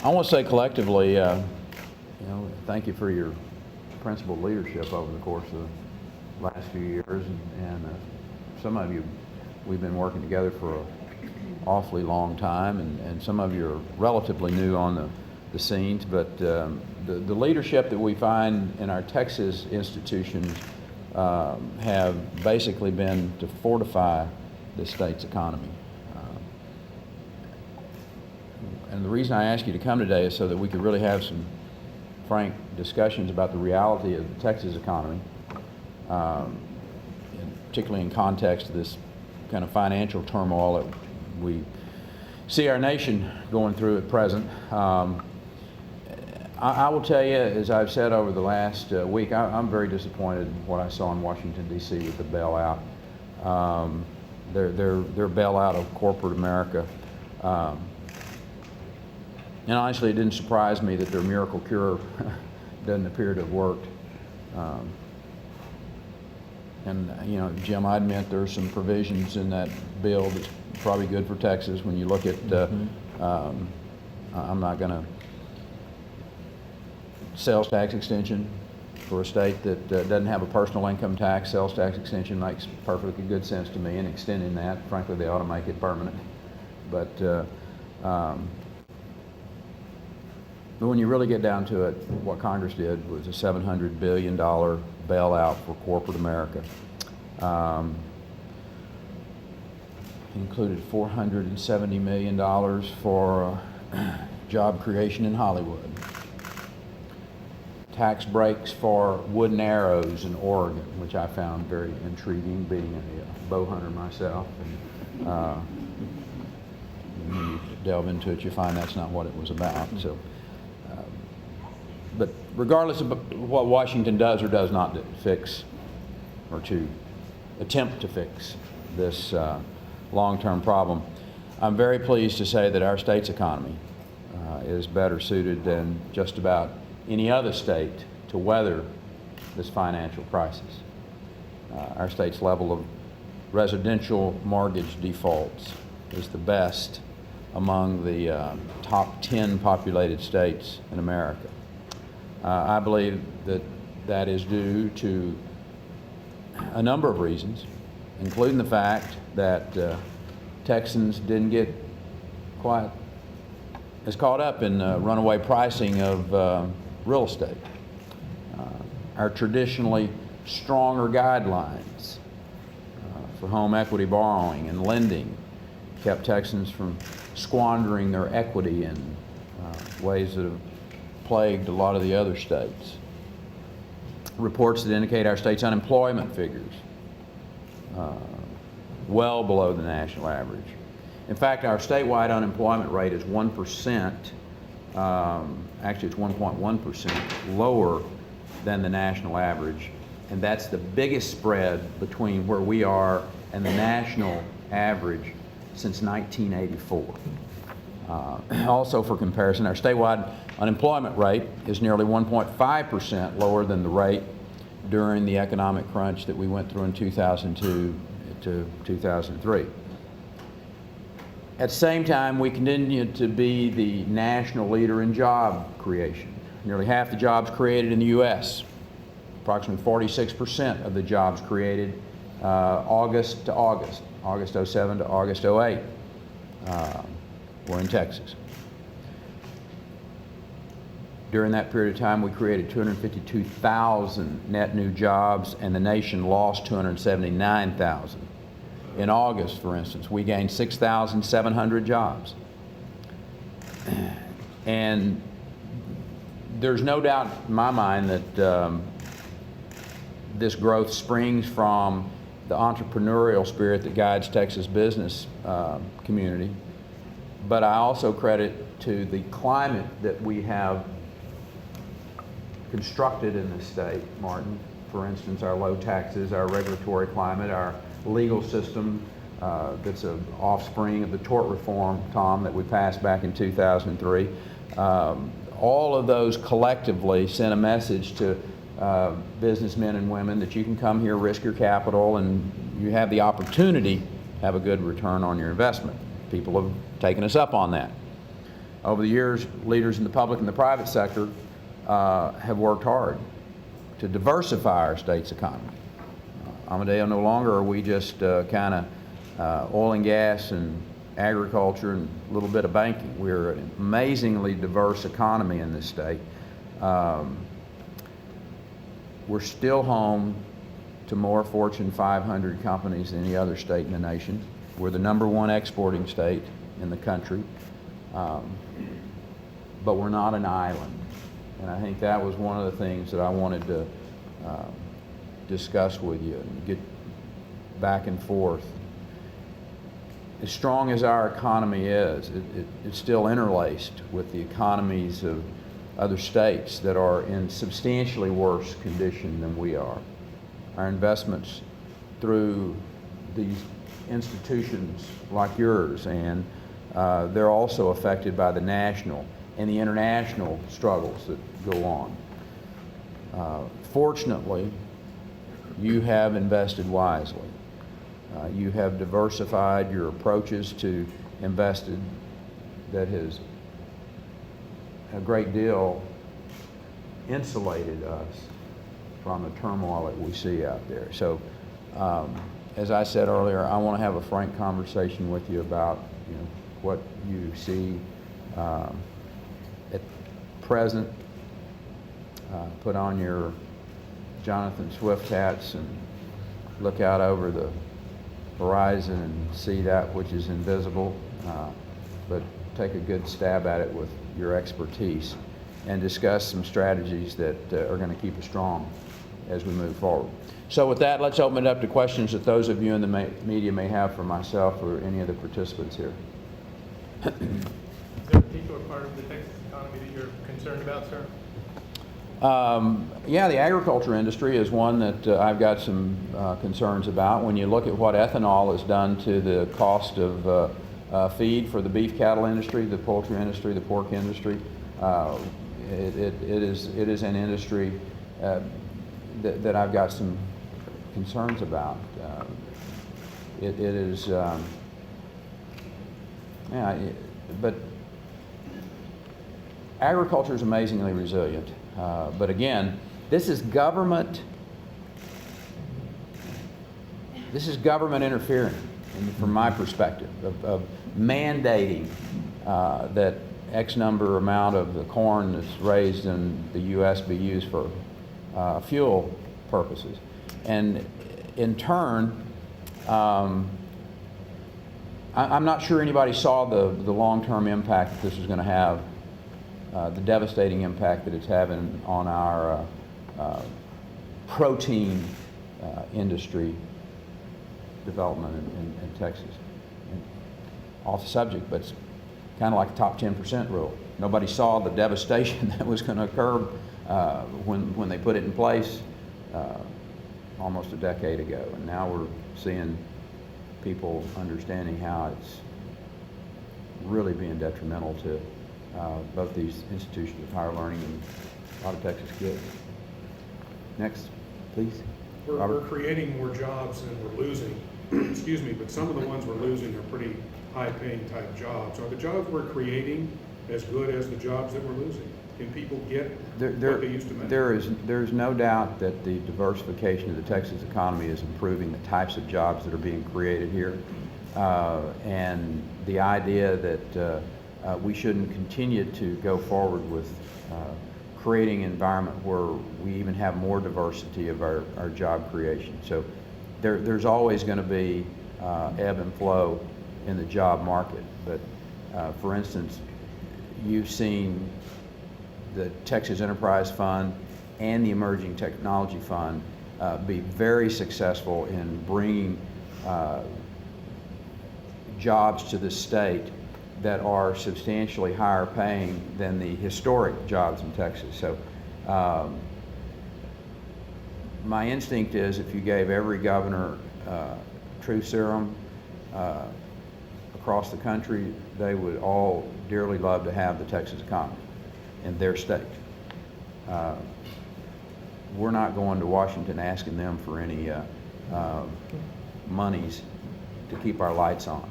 I want to say collectively, thank you for your principled leadership over the course of the last few years, and some of you, we've been working together for an awfully long time, and some of you are relatively new on the scenes, but the leadership that we find in our Texas institutions have basically been to fortify the state's economy. And the reason I asked you to come today is so that we could really have some frank discussions about the reality of the Texas economy, particularly in context of this kind of financial turmoil that we see our nation going through at present. I will tell you, as I've said over the last week, I'm very disappointed in what I saw in Washington, D.C. with the bailout, their bailout of corporate America. And honestly, it didn't surprise me that their miracle cure doesn't appear to have worked. Jim, I admit there's some provisions in that bill that's probably good for Texas when you look at, I'm not going to, sales tax extension for a state that doesn't have a personal income tax. Sales tax extension makes perfectly good sense to me, and extending that, frankly, they ought to make it permanent. But when you really get down to it, what Congress did was a $700 billion bailout for corporate America. Included $470 million for job creation in Hollywood. Tax breaks for wooden arrows in Oregon, which I found very intriguing, being a bow hunter myself. And when you delve into it, you find that's not what it was about. So. But regardless of what Washington does or does not fix, or to attempt to fix this long-term problem, I'm very pleased to say that our state's economy is better suited than just about any other state to weather this financial crisis. Our state's level of residential mortgage defaults is the best among the top 10 populated states in America. I believe that is due to a number of reasons, including the fact that Texans didn't get quite as caught up in runaway pricing of real estate. Our traditionally stronger guidelines for home equity borrowing and lending kept Texans from squandering their equity in ways that have plagued a lot of the other states. Reports that indicate our state's unemployment figures well below the national average. In fact, our statewide unemployment rate is 1%, actually it's 1.1% lower than the national average, and that's the biggest spread between where we are and the national average since 1984. Also, for comparison, our statewide unemployment rate is nearly 1.5% lower than the rate during the economic crunch that we went through in 2002 to 2003. At the same time, we continue to be the national leader in job creation. Nearly half the jobs created in the U.S., approximately 46% of the jobs created August to August, August 07 to August 08, were in Texas. During that period of time, we created 252,000 net new jobs, and the nation lost 279,000. In August, for instance, we gained 6,700 jobs. And there's no doubt in my mind that this growth springs from the entrepreneurial spirit that guides Texas business community. But I also credit to the climate that we have constructed in this state, Martin. For instance, our low taxes, our regulatory climate, our legal system that's an offspring of the tort reform, Tom, that we passed back in 2003. All of those collectively sent a message to businessmen and women that you can come here, risk your capital, and you have the opportunity to have a good return on your investment. People have taken us up on that. over the years, leaders in the public and the private sector have worked hard to diversify our state's economy. Amadeo, no longer are we just kind of oil and gas and agriculture and a little bit of banking. We're an amazingly diverse economy in this state. We're still home to more Fortune 500 companies than any other state in the nation. We're the #1 exporting state in the country, but we're not an island. And I think that was one of the things that I wanted to discuss with you and get back and forth. As strong as our economy is, it's still interlaced with the economies of other states that are in substantially worse condition than we are. Our investments through these institutions like yours, and they're also affected by the national and the international struggles that go on. Fortunately, you have invested wisely. You have diversified your approaches to invested that has a great deal insulated us from the turmoil that we see out there. So, as I said earlier, I want to have a frank conversation with you about what you see at present. Put on your Jonathan Swift hats and look out over the horizon and see that which is invisible, but take a good stab at it with your expertise and discuss some strategies that are going to keep us strong as we move forward. So with that, let's open it up to questions that those of you in the media may have for myself or any of the participants here. Is there a particular part of the Texas economy that you're concerned about, sir? Yeah, the agriculture industry is one that I've got some concerns about. When you look at what ethanol has done to the cost of feed for the beef cattle industry, the poultry industry, the pork industry, it is an industry that I've got some concerns about. It is, but agriculture is amazingly resilient. But again, this is government interfering, from my perspective, of mandating that X number amount of the corn that's raised in the U.S. be used for fuel purposes. And in turn, I'm not sure anybody saw the long-term impact that this was going to have, the devastating impact that it's having on our protein industry development in Texas. And off the subject, but it's kind of like a top 10% rule. Nobody saw the devastation that was going to occur when they put it in place almost a decade ago. And now we're seeing people understanding how it's really being detrimental to both these institutions of higher learning and a lot of Texas kids. Next, please. We're creating more jobs than we're losing, excuse me, but some of the ones we're losing are pretty high-paying type jobs. Are the jobs we're creating as good as the jobs that we're losing? Can people get what they used to make? There's no doubt that the diversification of the Texas economy is improving the types of jobs that are being created here. And the idea that we shouldn't continue to go forward with creating an environment where we even have more diversity of our job creation. So there's always going to be ebb and flow in the job market. But for instance, you've seen the Texas Enterprise Fund and the Emerging Technology Fund be very successful in bringing jobs to the state that are substantially higher paying than the historic jobs in Texas. So my instinct is if you gave every governor truth serum across the country, they would all dearly love to have the Texas economy in their state. We're not going to Washington asking them for any monies to keep our lights on.